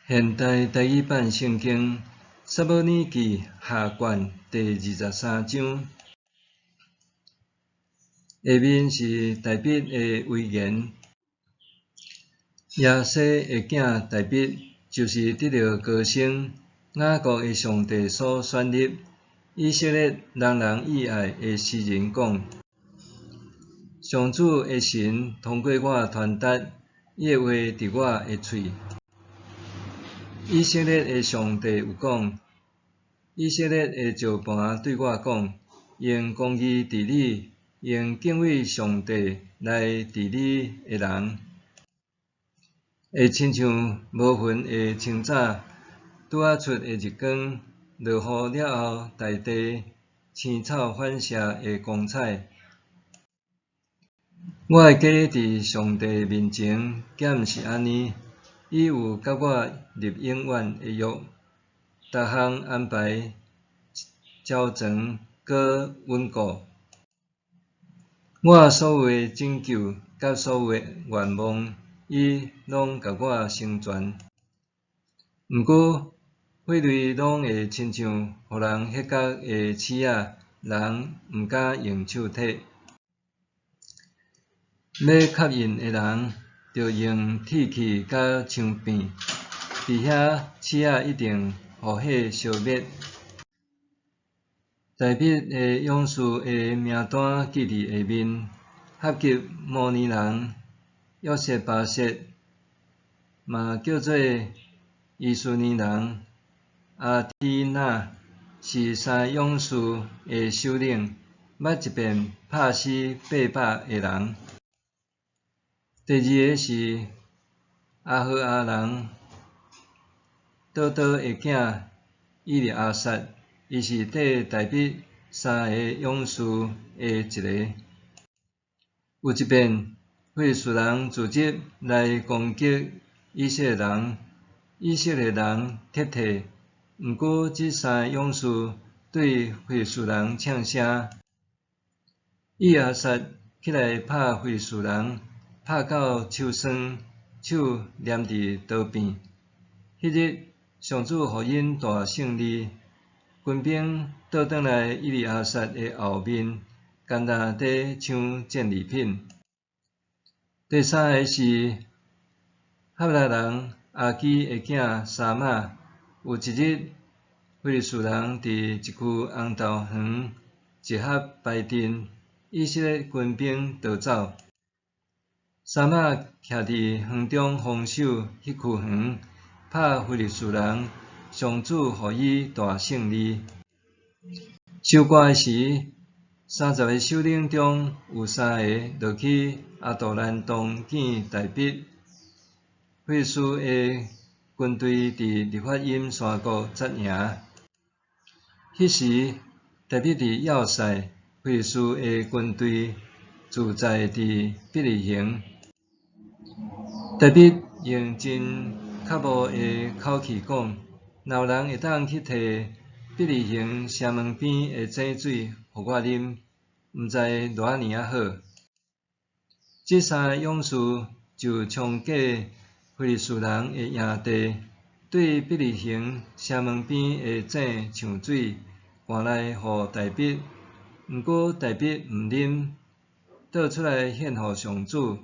现代台语版圣经撒母耳记下卷第23章，下面是大卫的遗言。亚西的囝大卫，就是得到高升雅各的上帝所选立，以色列人人喜爱的诗人讲：上主的神通过我传达，伊的话伫我的喙。以色列的上帝有讲，以色列的石盘对我讲：用公义治理，用敬畏上帝来治理的人，会亲像无云的清早，拄啊出的日光，落雨了后，大地青草反射的光彩。我会记伫上帝面前，竟毋是安尼。伊有甲我立永远的约，逐项安排周全，搁稳固。我所有的拯救甲所有的愿望，伊拢甲我成全。毋过，血泪拢会亲像互人迄角的刺仔，人毋敢用手摕。要吸引的人，着用铁器甲枪柄，伫遐刺仔一定互火烧灭。大卫的勇士的名单记伫下面：哈吉摩尼人约瑟巴瑟，嘛叫做以苏尼人阿提那，是三勇士的首领，捌一遍拍死800个人。第二个是阿和阿人多多的囝以利亚撒，伊是缀大卫3个勇士的一个。有一遍，非利士人聚集来攻击以色列人，以色列人撤退。毋过，这3个勇士对非利士人呛声，以利亚撒起来拍非利士人，拍到手酸，手黏伫刀边。迄日，上主予因大胜利，军兵倒转来以利亚撒的后面，干焦地抢战利品。第三个是哈拉人阿基的囝沙马。有一日，非利士人伫一区红豆园集合排阵，以色列军兵逃走。沙马徛伫园中防守迄区园，拍非利士人，上主予伊大胜利。收割时，30个首领中有3个落去阿杜兰洞见大卫。非利士的军队伫利法因山谷扎营。迄时，大卫伫要塞，非利士的军队驻在伫伯利恒。大卫用真刻薄的口气讲：若有人会当去摕伯利恒城门边的井水互我啉，毋知偌尔啊好。这3个勇士就冲过非利士人的营地，对伯利恒城门边的井抢水，赶来互大卫。毋过大卫毋啉，倒出来献互上主，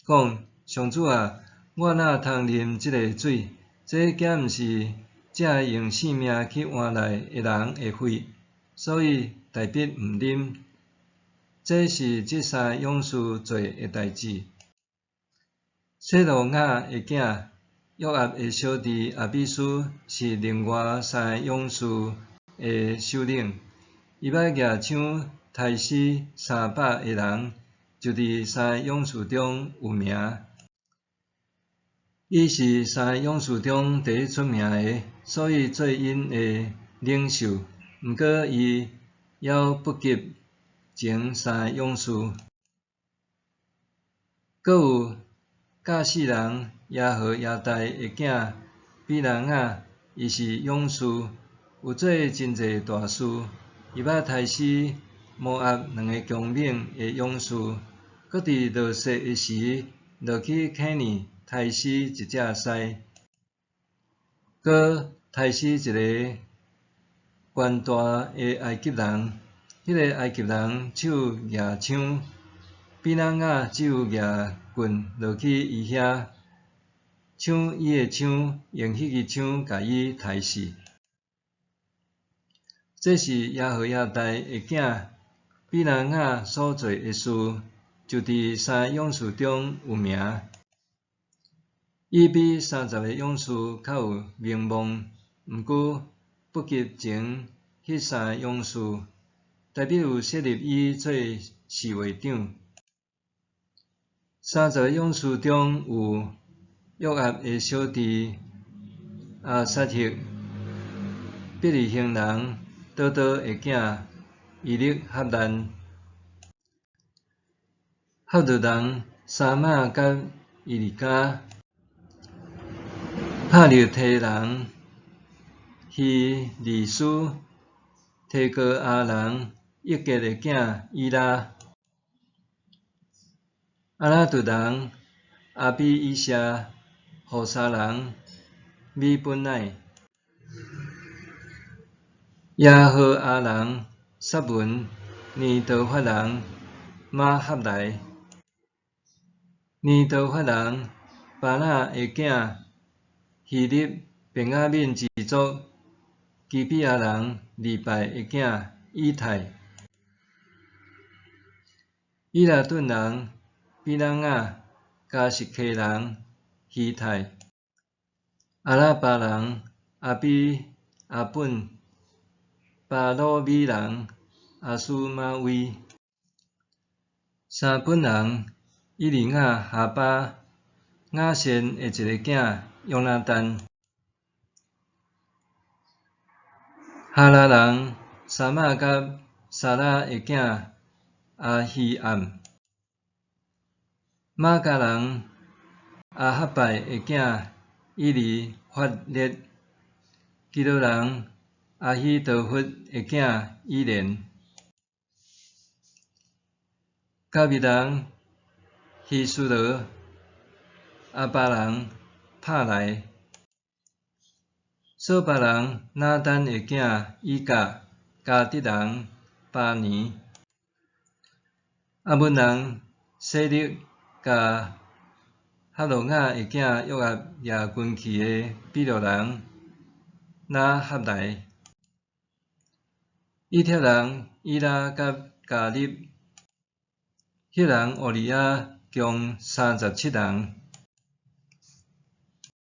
讲：上主啊，我哪通啉即个水？这竟毋是这用性命去换来的人的血，所以大卫毋啉。这是这3个勇士做的代志。塞罗亚的囝约押的小弟阿比斯是另外3个勇士的首领，伊捌举枪杀死300个人，就伫3个勇士中有名。伊是3个勇士中第一出名的，所以做因的领袖。毋过伊还不及前3个勇士。阁有驾驶人耶和亚大的囝比人啊，伊是勇士，有做真济大事。伊捌杀死摩押2个强猛的勇士，阁伫落雪的时落去坑里杀死一只狮。佮杀死一个官大的埃及人，迄个埃及人手举枪，比人仔手举棍落去伊遐，抢伊的枪，用迄支枪甲伊杀死。这是耶和亚大的囝比人仔所做的事，就伫三勇士中有名。伊比30个勇士较有名望，毋过不及前迄三个勇士，代表有设立伊做侍卫长。30个勇士中有约押的小弟亚撒特、伯利恒人多多的囝以利哈兰、哈杜人沙马甲伊利加、帕留提人希利斯、提哥阿人一结的囝伊拉、阿拉杜人阿比伊舍、何沙人米本乃、亚何阿人撒文、尼多法人马哈来、尼多法人巴拿的囝希利便雅悯之族基比亚人利拜的囝以太、以拉顿人比人仔加什克人希太、阿拉巴人阿比阿本、巴罗米人阿苏马威、三本人以利亚哈巴、雅仙的一个囝约拿单、哈拉人沙马甲沙拉的囝阿希暗、马加人阿哈拜的囝以利法列、基罗人阿希多弗的囝以连、加比人希苏罗、阿巴人帕来、索巴人拿单的囝以甲、加迪人巴尼、阿门人西律甲哈罗亚的囝约押亚军旗的比罗人拿哈来、以帖人伊拉甲加利、迄人俄利亚共37人。